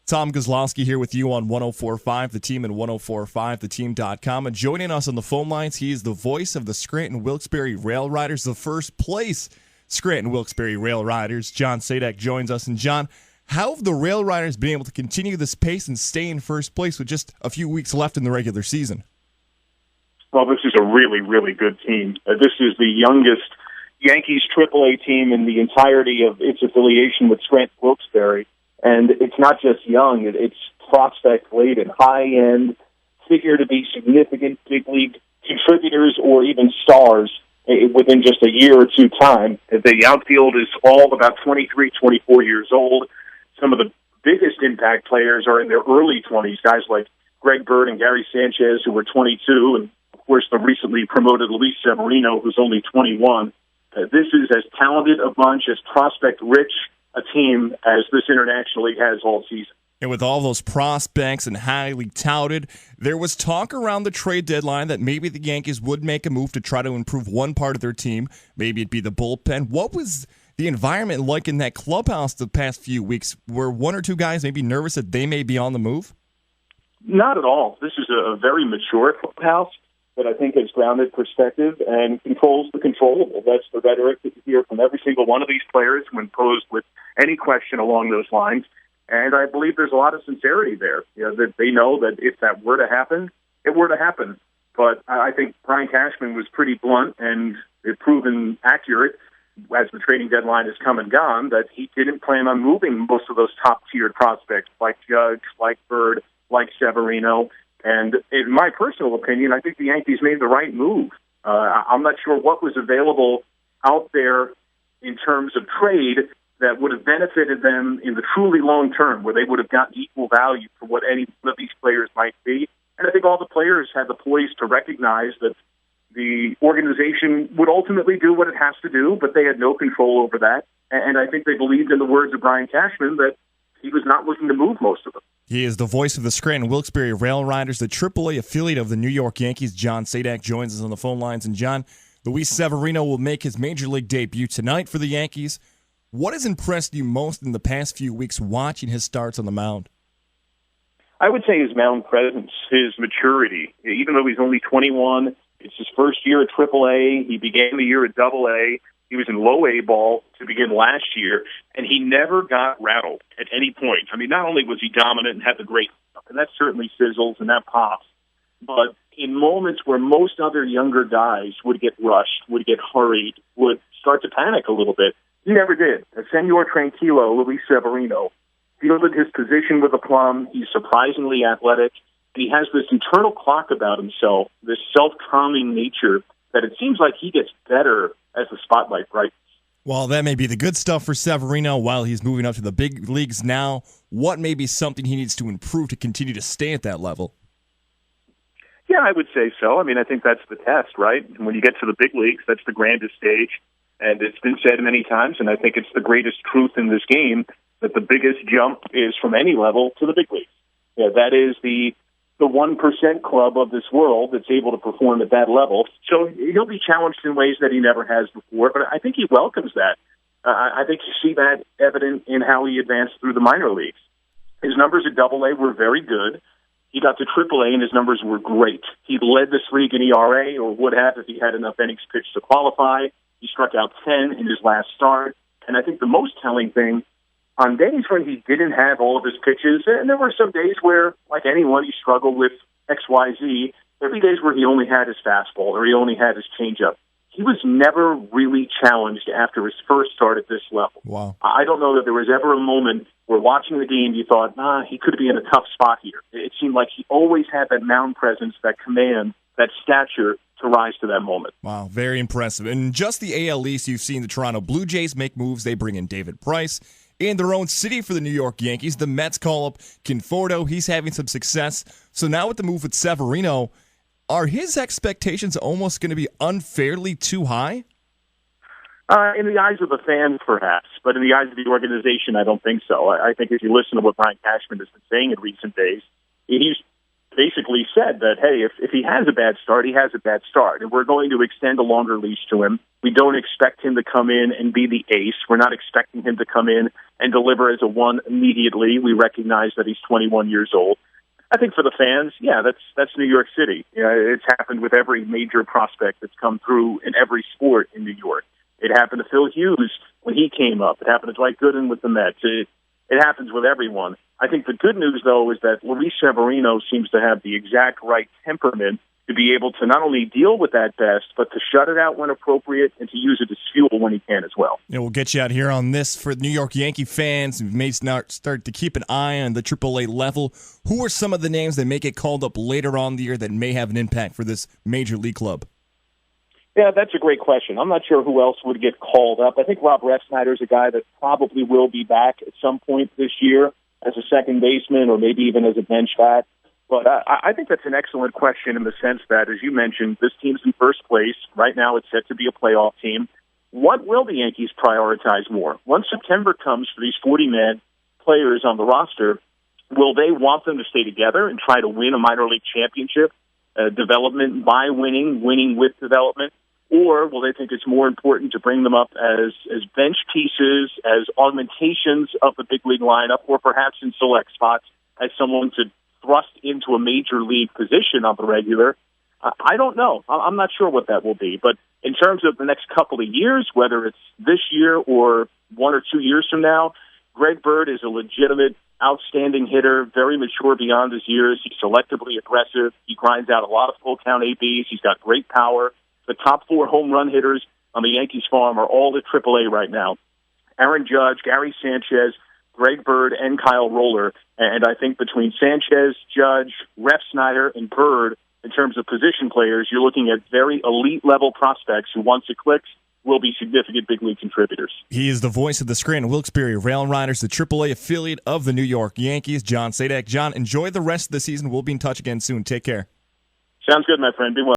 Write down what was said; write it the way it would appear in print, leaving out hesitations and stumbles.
Tom Goslowski here with you on 104.5 The Team and 104.5theteam.com. And joining us on the phone lines, he is the voice of the Scranton Wilkes-Barre Rail Riders, the first place Scranton Wilkes-Barre Rail Riders. John Sadak joins us. And John, how have the Rail Riders been able to continue this pace and stay in first place with just a few weeks left in the regular season? Well, this is a really, really good team. This is the youngest Yankees AAA team in the entirety of its affiliation with Scranton Wilkes-Barre. And it's not just young, it's prospect laden, high-end, figure to be significant big league contributors or even stars within just a year or two time. The outfield is all about 23, 24 years old. Some of the biggest impact players are in their early 20s, guys like Greg Bird and Gary Sanchez, who were 22, and, of course, the recently promoted Luis Severino, who's only 21. This is as talented a bunch, as prospect-rich a team as this International League has all season. And with all those prospects and highly touted, there was talk around the trade deadline that maybe the Yankees would make a move to try to improve one part of their team. Maybe it'd be the bullpen. What was the environment like in that clubhouse the past few weeks? Were one or two guys maybe nervous that they may be on the move? Not at all. This is a very mature clubhouse that I think has grounded perspective and controls the controllable. That's the rhetoric that you hear from every single one of these players when posed with any question along those lines. And I believe there's a lot of sincerity there. That they know that if that were to happen, it were to happen. But I think Brian Cashman was pretty blunt and it proven accurate as the trading deadline has come and gone that he didn't plan on moving most of those top-tiered prospects like Judge, like Bird, like Severino. And in my personal opinion, I think the Yankees made the right move. I'm not sure what was available out there in terms of trade that would have benefited them in the truly long term, where they would have gotten equal value for what any one of these players might be. And I think all the players had the poise to recognize that the organization would ultimately do what it has to do, but they had no control over that. And I think they believed in the words of Brian Cashman that he was not looking to move most of them. He is the voice of the Scranton Wilkes-Barre Rail Riders, the AAA affiliate of the New York Yankees. John Sadak joins us on the phone lines. And John, Luis Severino will make his Major League debut tonight for the Yankees. What has impressed you most in the past few weeks watching his starts on the mound? I would say his mound presence, his maturity. Even though he's only 21, it's his first year at AAA. He began the year at AA. He was in low A ball to begin last year, and he never got rattled at any point. I mean, not only was he dominant and had the great stuff, and that certainly sizzles and that pops, but in moments where most other younger guys would get rushed, would get hurried, would start to panic a little bit, he never did. Senor Tranquilo, Luis Severino, fielded his position with aplomb. He's surprisingly athletic. And he has this internal clock about himself, this self-calming nature that it seems like he gets better as the spotlight brightens. Well, that may be the good stuff for Severino while he's moving up to the big leagues now. What may be something he needs to improve to continue to stay at that level? Yeah, I would say so. I mean, I think that's the test, right? When you get to the big leagues, that's the grandest stage. And it's been said many times, and I think it's the greatest truth in this game, that the biggest jump is from any level to the big leagues. Yeah, that is the 1% club of this world that's able to perform at that level. So he'll be challenged in ways that he never has before, but I think he welcomes that. I think you see that evident in how he advanced through the minor leagues. His numbers at AA were very good. He got to AAA, and his numbers were great. He led this league in ERA, or would have if he had enough innings pitched to qualify. He struck out 10 in his last start. And I think the most telling thing, on days when he didn't have all of his pitches, and there were some days where, like anyone, he struggled with X, Y, Z, there'd be days where he only had his fastball or he only had his changeup. He was never really challenged after his first start at this level. Wow. I don't know that there was ever a moment where watching the game you thought, he could be in a tough spot here. It seemed like he always had that mound presence, that command, that stature to rise to that moment. Wow, very impressive. And just the AL East, you've seen the Toronto Blue Jays make moves. They bring in David Price. In their own city for the New York Yankees, the Mets call up Conforto. He's having some success. So now with the move with Severino, are his expectations almost going to be unfairly too high? In the eyes of the fans, perhaps, but in the eyes of the organization, I don't think so. I think if you listen to what Brian Cashman has been saying in recent days, he's basically said that, hey, if he has a bad start, he has a bad start, and we're going to extend a longer leash to him. We don't expect him to come in and be the ace. We're not expecting him to come in and deliver as a one immediately. We recognize that he's 21 years old. I think for the fans, yeah, that's New York City. You know, it's happened with every major prospect that's come through in every sport in New York. It happened to Phil Hughes when he came up. It happened to Dwight Gooden with the Mets. It happens with everyone. I think the good news, though, is that Luis Severino seems to have the exact right temperament to be able to not only deal with that best, but to shut it out when appropriate and to use it as fuel when he can as well. Yeah, we'll get you out here on this for New York Yankee fans who may start to keep an eye on the AAA level. Who are some of the names that may get called up later on in the year that may have an impact for this major league club? Yeah, that's a great question. I'm not sure who else would get called up. I think Rob Refsnyder is a guy that probably will be back at some point this year as a second baseman or maybe even as a bench bat. But I think that's an excellent question in the sense that, as you mentioned, this team's in first place. Right now it's set to be a playoff team. What will the Yankees prioritize more? Once September comes for these 40-man players on the roster, will they want them to stay together and try to win a minor league championship, development by winning, winning with development? Or will they think it's more important to bring them up as bench pieces, as augmentations of the big league lineup, or perhaps in select spots as someone to thrust into a major league position on the regular? I don't know. I'm not sure what that will be. But in terms of the next couple of years, whether it's this year or 1 or 2 years from now, Greg Bird is a legitimate, outstanding hitter, very mature beyond his years. He's selectively aggressive. He grinds out a lot of full-count ABs. He's got great power. The top 4 home run hitters on the Yankees farm are all at AAA right now. Aaron Judge, Gary Sanchez, Greg Bird, and Kyle Roller. And I think between Sanchez, Judge, Refsnyder, and Bird, in terms of position players, you're looking at very elite-level prospects who, once it clicks, will be significant big league contributors. He is the voice of the Scranton Wilkes-Barre Rail Riders, the AAA affiliate of the New York Yankees. John Sadak. John, enjoy the rest of the season. We'll be in touch again soon. Take care. Sounds good, my friend. Be well.